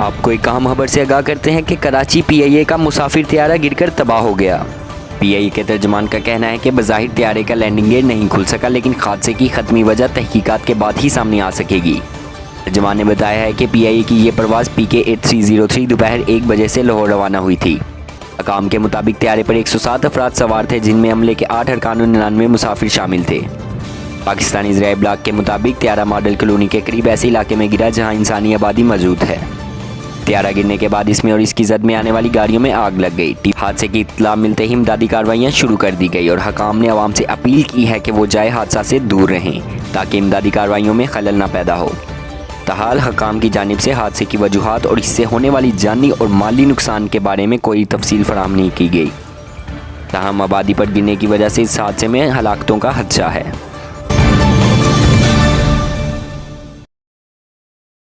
آپ کو ایک اہم خبر سے آگاہ کرتے ہیں کہ کراچی پی آئی اے کا مسافر طیارہ گر کر تباہ ہو گیا۔ پی آئی اے کے ترجمان کا کہنا ہے کہ بظاہر طیارے کا لینڈنگ گیئر نہیں کھل سکا، لیکن حادثے کی حتمی وجہ تحقیقات کے بعد ہی سامنے آ سکے گی۔ ترجمان نے بتایا ہے کہ پی آئی اے کی یہ پرواز PK8303 دوپہر 1 بجے سے لاہور روانہ ہوئی تھی۔ حکام کے مطابق طیارے پر 107 افراد سوار تھے، جن میں عملے کے 8 ارکان و 99 مسافر شامل تھے۔ پاکستانی ذرائع ابلاغ کے مطابق طیارہ ماڈل کالونی کے قریب ایسے علاقے میں گرا جہاں انسانی آبادی موجود ہے۔ طیارہ گرنے کے بعد اس میں اور اس کی زد میں آنے والی گاڑیوں میں آگ لگ گئی۔ حادثے کی اطلاع ملتے ہی امدادی کارروائیاں شروع کر دی گئی اور حکام نے عوام سے اپیل کی ہے کہ وہ جائے حادثہ سے دور رہیں تاکہ امدادی کارروائیوں میں خلل نہ پیدا ہو۔ تاحال حکام کی جانب سے حادثے کی وجوہات اور اس سے ہونے والی جانی اور مالی نقصان کے بارے میں کوئی تفصیل فراہم نہیں کی گئی۔ تاہم آبادی پر گرنے کی وجہ سے اس حادثے میں ہلاکتوں کا خدشہ ہے۔